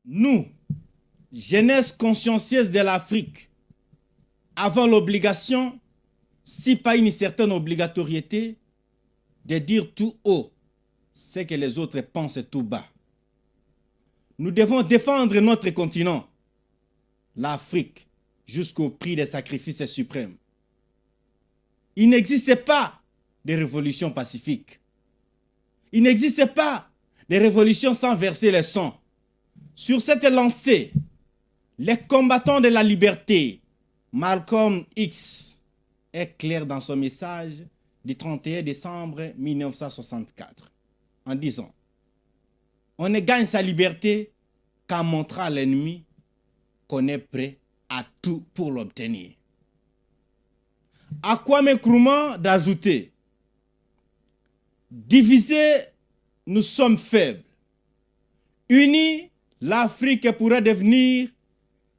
Nous, jeunesse consciencieuse de l'Afrique, avons l'obligation, si pas une certaine obligatoriété, de dire tout haut ce que les autres pensent tout bas. Nous devons défendre notre continent, l'Afrique, jusqu'au prix des sacrifices suprêmes. Il n'existe pas de révolution pacifique. Il n'existe pas de révolution sans verser le sang. Sur cette lancée, les combattants de la liberté, Malcolm X, est clair dans son message du 31 décembre 1964, en disant « On ne gagne sa liberté qu'en montrant à l'ennemi qu'on est prêt à tout pour l'obtenir. » À Kwame Nkrumah d'ajouter « Divisés, nous sommes faibles. Unis, l'Afrique pourrait devenir,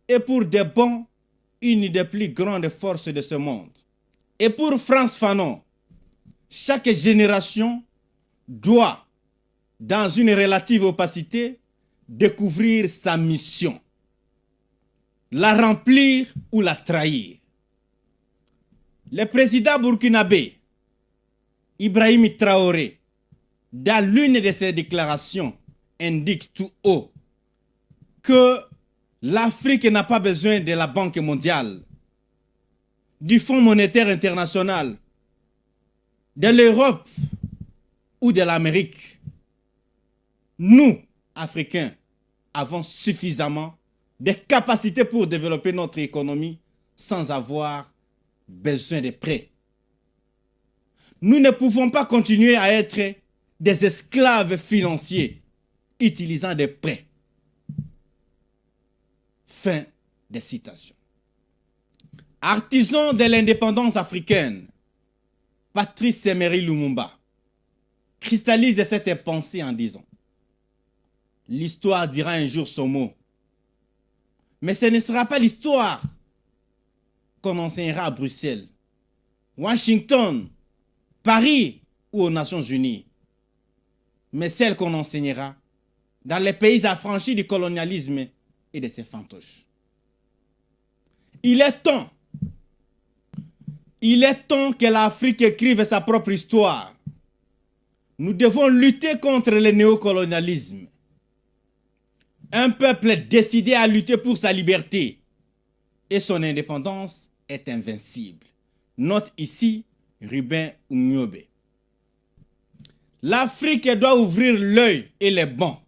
et pour de bon, une des plus grandes forces de ce monde. » Et pour Frantz Fanon, chaque génération doit, dans une relative opacité, découvrir sa mission, la remplir ou la trahir. Le président burkinabé, Ibrahim Traoré, dans l'une de ses déclarations, indique tout haut que l'Afrique n'a pas besoin de la Banque mondiale, du Fonds monétaire international, de l'Europe ou de l'Amérique. Nous, Africains, avons suffisamment de capacités pour développer notre économie sans avoir besoin de prêts. Nous ne pouvons pas continuer à être des esclaves financiers utilisant des prêts. Fin des citations. Artisan de l'indépendance africaine, Patrice Emery Lumumba cristallise cette pensée en disant « L'histoire dira un jour son mot, mais ce ne sera pas l'histoire qu'on enseignera à Bruxelles, Washington, Paris ou aux Nations Unies, mais celle qu'on enseignera dans les pays affranchis du colonialisme et de ses fantoches. » Il est temps que l'Afrique écrive sa propre histoire. Nous devons lutter contre le néocolonialisme. Un peuple décidé à lutter pour sa liberté et son indépendance est invincible. Note ici Ruben Umniobe. L'Afrique doit ouvrir l'œil et les bancs.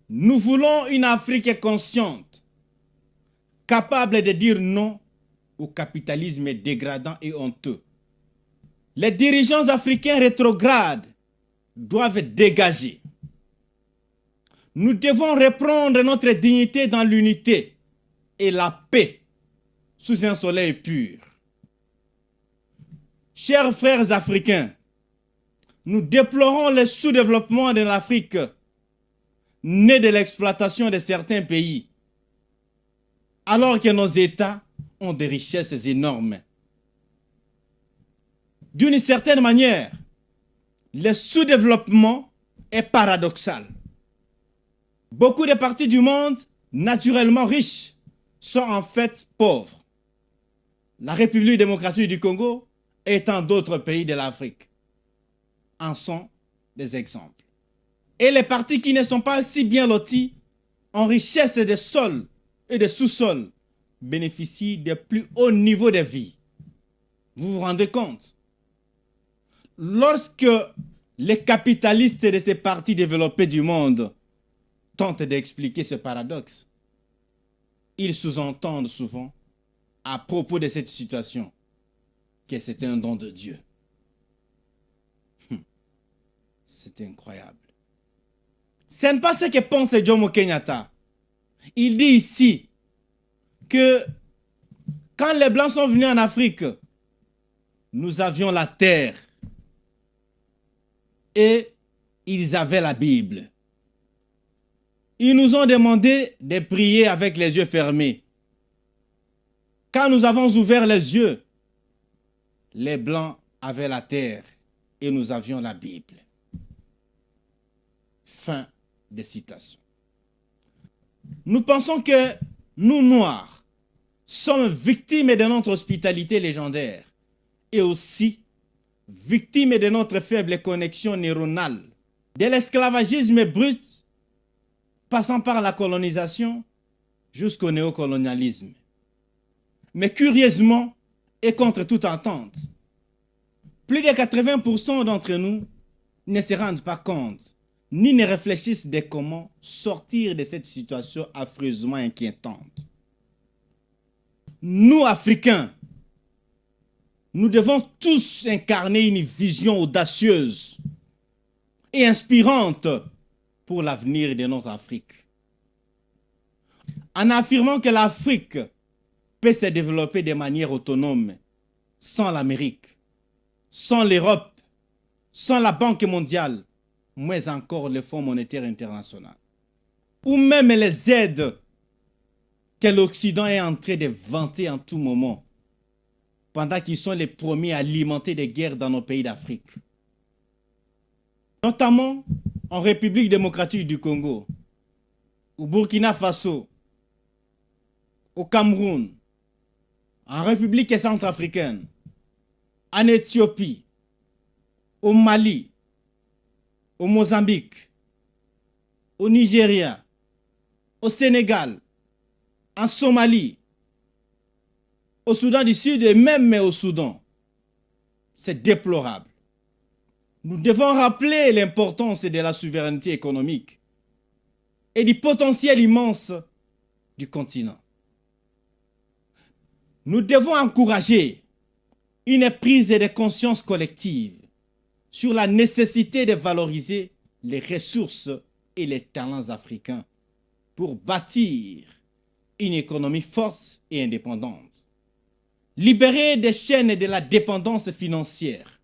Nous voulons une Afrique consciente, capable de dire non au capitalisme dégradant et honteux. Les dirigeants africains rétrogrades doivent dégager. Nous devons reprendre notre dignité dans l'unité et la paix sous un soleil pur. Chers frères africains, nous déplorons le sous-développement de l'Afrique, né de l'exploitation de certains pays, alors que nos États ont des richesses énormes. D'une certaine manière, le sous-développement est paradoxal. Beaucoup de parties du monde naturellement riches sont en fait pauvres. La République démocratique du Congo et tant d'autres pays de l'Afrique en sont des exemples. Et les parties qui ne sont pas si bien loties en richesse de sols et de sous-sols bénéficient de plus hauts niveaux de vie. Vous vous rendez compte? Lorsque les capitalistes de ces parties développées du monde tentent d'expliquer ce paradoxe, ils sous-entendent souvent à propos de cette situation que c'est un don de Dieu. C'est incroyable. Ce n'est pas ce que pense Jomo Kenyatta. Il dit ici que quand les Blancs sont venus en Afrique, nous avions la terre et ils avaient la Bible. Ils nous ont demandé de prier avec les yeux fermés. Quand nous avons ouvert les yeux, les Blancs avaient la terre et nous avions la Bible. Fin des citations. Nous pensons que nous, Noirs, sommes victimes de notre hospitalité légendaire et aussi victimes de notre faible connexion neuronale, de l'esclavagisme brut, passant par la colonisation jusqu'au néocolonialisme. Mais curieusement, et contre toute entente, plus de 80% d'entre nous ne se rendent pas compte, ni ne réfléchissent de comment sortir de cette situation affreusement inquiétante. Nous, Africains, nous devons tous incarner une vision audacieuse et inspirante pour l'avenir de notre Afrique. En affirmant que l'Afrique peut se développer de manière autonome, sans l'Amérique, sans l'Europe, sans la Banque mondiale, moins encore le Fonds monétaire international, ou même les aides que l'Occident est en train de vanter en tout moment, pendant qu'ils sont les premiers à alimenter des guerres dans nos pays d'Afrique. Notamment en République démocratique du Congo, au Burkina Faso, au Cameroun, en République centrafricaine, en Éthiopie, au Mali, au Mozambique, au Nigeria, au Sénégal, en Somalie, au Soudan du Sud et même au Soudan. C'est déplorable. Nous devons rappeler l'importance de la souveraineté économique et du potentiel immense du continent. Nous devons encourager une prise de conscience collective sur la nécessité de valoriser les ressources et les talents africains pour bâtir une économie forte et indépendante. Libérer des chaînes de la dépendance financière.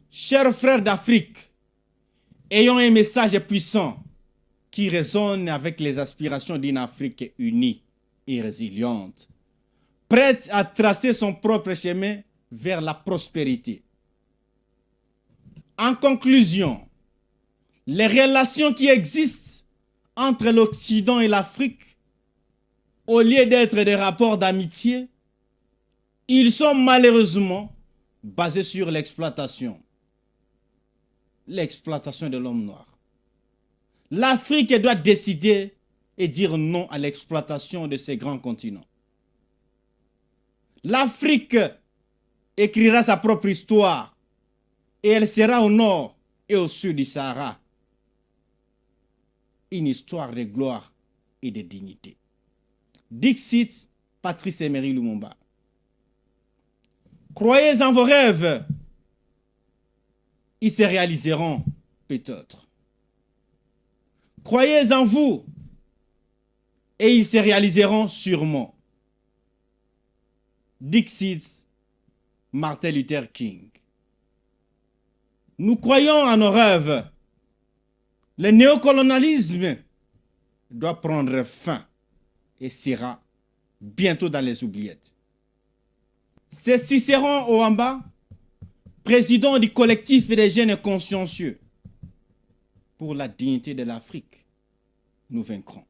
Chers frères d'Afrique, ayons un message puissant qui résonne avec les aspirations d'une Afrique unie et résiliente, prête à tracer son propre chemin vers la prospérité. En conclusion, les relations qui existent entre l'Occident et l'Afrique, au lieu d'être des rapports d'amitié, ils sont malheureusement basés sur l'exploitation. L'exploitation de l'homme noir. L'Afrique doit décider et dire non à l'exploitation de ces grands continents. L'Afrique écrira sa propre histoire et elle sera au nord et au sud du Sahara. Une histoire de gloire et de dignité. Dixit Patrice Emery Lumumba. Croyez en vos rêves, ils se réaliseront peut-être. Croyez en vous et ils se réaliseront sûrement. Dixit Martin Luther King. Nous croyons en nos rêves. Le néocolonialisme doit prendre fin et sera bientôt dans les oubliettes. C'est Cicéron Oamba, président du collectif des jeunes consciencieux. Pour la dignité de l'Afrique, nous vaincrons.